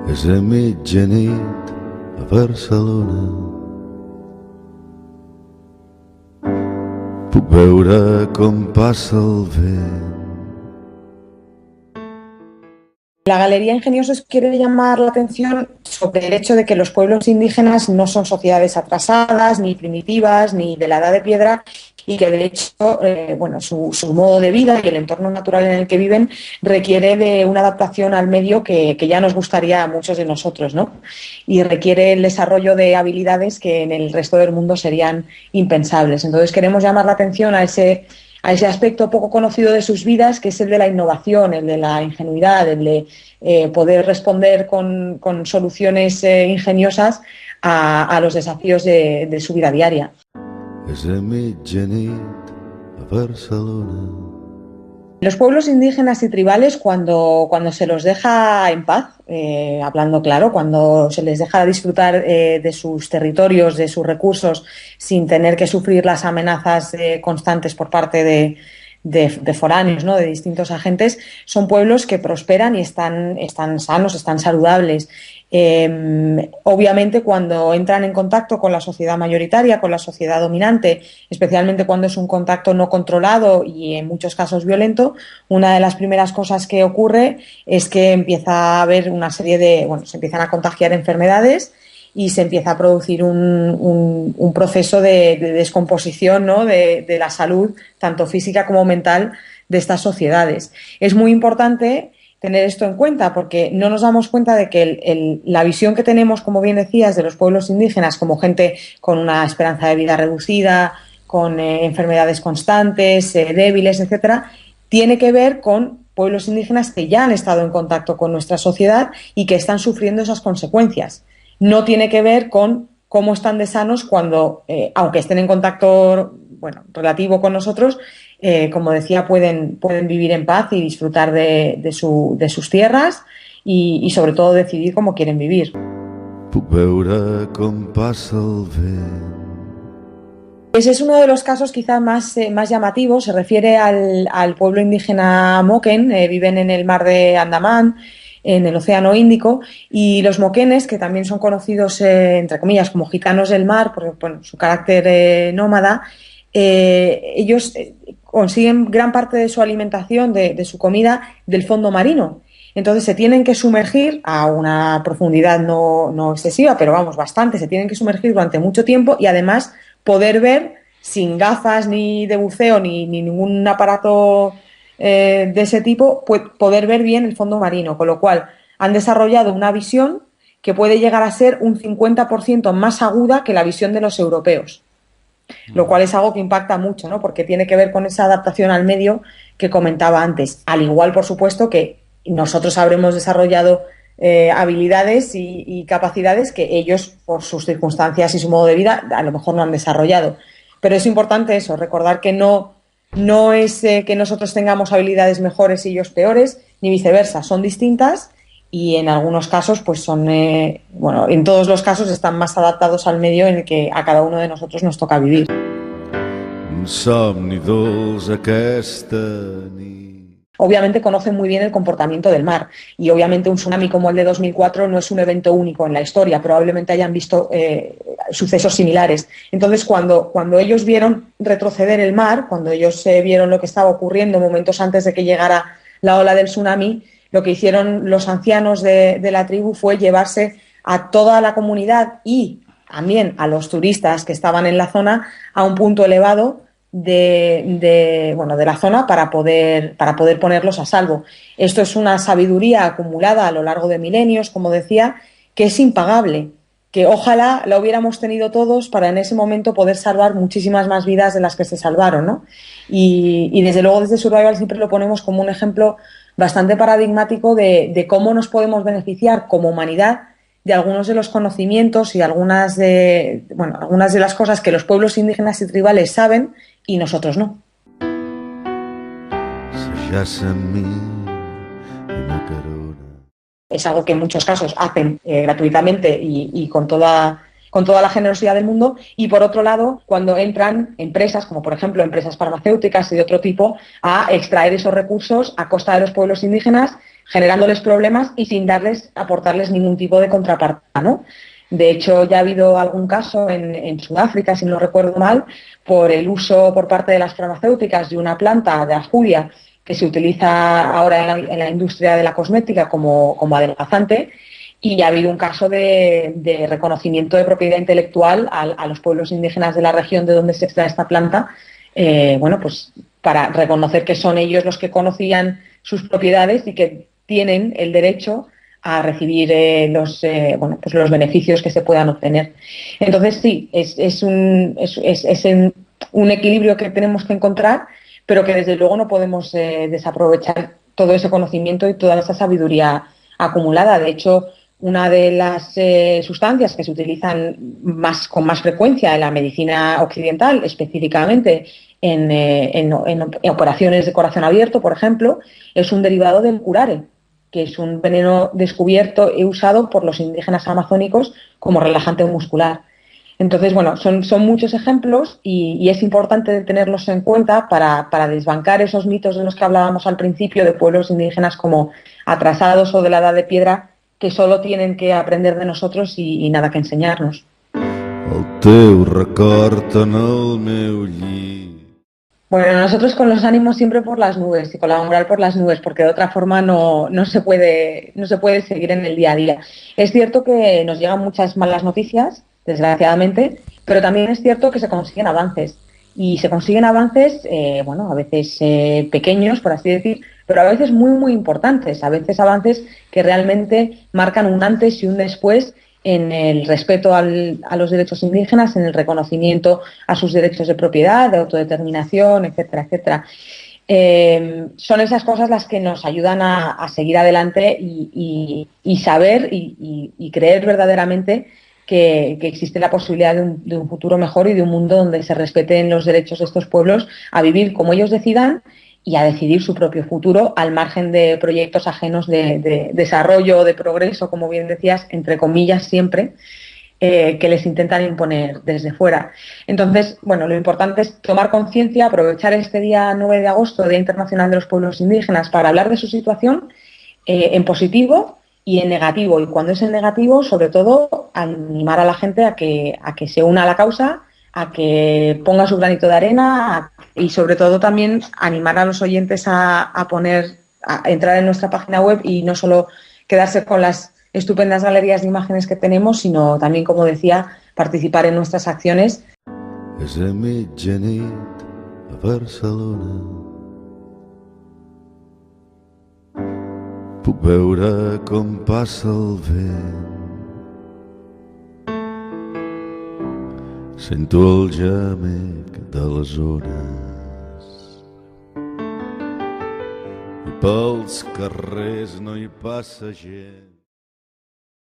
És a mitjanit a Barcelona. Puc veure com passa el vent. La Galería Ingeniosos quiere llamar la atención sobre el hecho de que los pueblos indígenas no son sociedades atrasadas, ni primitivas, ni de la edad de piedra, y que de hecho su modo de vida y el entorno natural en el que viven requiere de una adaptación al medio que ya nos gustaría a muchos de nosotros, ¿no? Y requiere el desarrollo de habilidades que en el resto del mundo serían impensables. Entonces queremos llamar la atención a ese aspecto poco conocido de sus vidas, que es el de la innovación, el de la ingenuidad, el de poder responder con soluciones ingeniosas a los desafíos de su vida diaria. És a mitjanit a Barcelona. Los pueblos indígenas y tribales, cuando se los deja en paz, hablando claro, cuando se les deja disfrutar de sus territorios, de sus recursos, sin tener que sufrir las amenazas constantes por parte de foráneos, ¿no?, de distintos agentes, son pueblos que prosperan y están sanos, están saludables. Obviamente, cuando entran en contacto con la sociedad mayoritaria, con la sociedad dominante, especialmente cuando es un contacto no controlado y en muchos casos violento, una de las primeras cosas que ocurre es que empieza a haber una serie se empiezan a contagiar enfermedades y se empieza a producir un proceso de descomposición, ¿no?, de la salud, tanto física como mental, de estas sociedades. Es muy importante tener esto en cuenta, porque no nos damos cuenta de que la visión que tenemos, como bien decías, de los pueblos indígenas como gente con una esperanza de vida reducida, con enfermedades constantes, débiles, etcétera, tiene que ver con pueblos indígenas que ya han estado en contacto con nuestra sociedad y que están sufriendo esas consecuencias. No tiene que ver con cómo están de sanos cuando, aunque estén en contacto relativo con nosotros, como decía, pueden vivir en paz y disfrutar de sus tierras y sobre todo decidir cómo quieren vivir. Puc veure com passa el vent. Ese es uno de los casos quizás más llamativos. Se refiere al pueblo indígena Moken. Viven en el mar de Andamán, en el Océano Índico, y los moquenes, que también son conocidos, entre comillas, como gitanos del mar, por su carácter nómada, ellos consiguen gran parte de su alimentación, de su comida, del fondo marino. Entonces se tienen que sumergir a una profundidad no excesiva, pero vamos, bastante, se tienen que sumergir durante mucho tiempo y además poder ver sin gafas ni de buceo ni ningún aparato de ese tipo, poder ver bien el fondo marino, con lo cual han desarrollado una visión que puede llegar a ser un 50% más aguda que la visión de los europeos, lo cual es algo que impacta mucho, ¿no?, porque tiene que ver con esa adaptación al medio que comentaba antes, al igual, por supuesto, que nosotros habremos desarrollado habilidades y capacidades que ellos, por sus circunstancias y su modo de vida, a lo mejor no han desarrollado. Pero es importante eso, recordar que no es que nosotros tengamos habilidades mejores y ellos peores, ni viceversa, son distintas y en algunos casos pues son, en todos los casos están más adaptados al medio en el que a cada uno de nosotros nos toca vivir. Un somni dolç aquesta nit. Obviamente conocen muy bien el comportamiento del mar y obviamente un tsunami como el de 2004 no es un evento único en la historia, probablemente hayan visto sucesos similares. Entonces, cuando ellos vieron retroceder el mar, cuando ellos vieron lo que estaba ocurriendo momentos antes de que llegara la ola del tsunami, lo que hicieron los ancianos de la tribu fue llevarse a toda la comunidad y también a los turistas que estaban en la zona a un punto elevado de la zona para poder ponerlos a salvo. Esto es una sabiduría acumulada a lo largo de milenios, como decía, que es impagable, que ojalá la hubiéramos tenido todos para en ese momento poder salvar muchísimas más vidas de las que se salvaron, ¿no? Y desde luego desde Survival siempre lo ponemos como un ejemplo bastante paradigmático de cómo nos podemos beneficiar como humanidad de algunos de los conocimientos y algunas de las cosas que los pueblos indígenas y tribales saben y nosotros no. Es algo que en muchos casos hacen gratuitamente y con toda la generosidad del mundo, y por otro lado, cuando entran empresas, como por ejemplo empresas farmacéuticas y de otro tipo, a extraer esos recursos a costa de los pueblos indígenas, generándoles problemas y sin aportarles ningún tipo de contrapartida, ¿no? De hecho, ya ha habido algún caso en Sudáfrica, si no recuerdo mal, por el uso por parte de las farmacéuticas de una planta de ajuria que se utiliza ahora en la industria de la cosmética como adelgazante, y ha habido un caso de reconocimiento de propiedad intelectual a los pueblos indígenas de la región de donde se extrae esta planta, bueno, pues para reconocer que son ellos los que conocían sus propiedades y que tienen el derecho a recibir bueno, pues los beneficios que se puedan obtener. Entonces, sí, es un equilibrio que tenemos que encontrar, pero que desde luego no podemos desaprovechar todo ese conocimiento y toda esa sabiduría acumulada. De hecho, una de las sustancias que se utilizan con más frecuencia en la medicina occidental, específicamente en operaciones de corazón abierto, por ejemplo, es un derivado del curare, que es un veneno descubierto y usado por los indígenas amazónicos como relajante muscular. Entonces, bueno, son muchos ejemplos y es importante tenerlos en cuenta para desbancar esos mitos de los que hablábamos al principio de pueblos indígenas como atrasados o de la edad de piedra, que solo tienen que aprender de nosotros y nada que enseñarnos. El teu record en el meu llit. Bueno, nosotros con los ánimos siempre por las nubes y con la moral por las nubes, porque de otra forma no se puede seguir en el día a día. Es cierto que nos llegan muchas malas noticias, desgraciadamente, pero también es cierto que se consiguen avances. Y se consiguen avances, bueno, a veces pequeños, por así decir, pero a veces muy, muy importantes. A veces avances que realmente marcan un antes y un después en el respeto a los derechos indígenas, en el reconocimiento a sus derechos de propiedad, de autodeterminación, etcétera, etcétera. Son esas cosas las que nos ayudan a seguir adelante y saber y creer verdaderamente que existe la posibilidad de un futuro mejor y de un mundo donde se respeten los derechos de estos pueblos a vivir como ellos decidan y a decidir su propio futuro al margen de proyectos ajenos de desarrollo o de progreso, como bien decías, entre comillas siempre, que les intentan imponer desde fuera. Entonces, bueno, lo importante es tomar conciencia, aprovechar este día 9 de agosto, Día Internacional de los Pueblos Indígenas, para hablar de su situación en positivo y en negativo. Y cuando es en negativo, sobre todo, animar a la gente a que se una a la causa, a que ponga su granito de arena y sobre todo también animar a los oyentes a entrar en nuestra página web y no solo quedarse con las estupendas galerías de imágenes que tenemos, sino también, como decía, participar en nuestras acciones. És a mitjanit a Barcelona. Puc veure com passa el vent. Sento el gemec de les ones. I pels carrers no hi passa gent.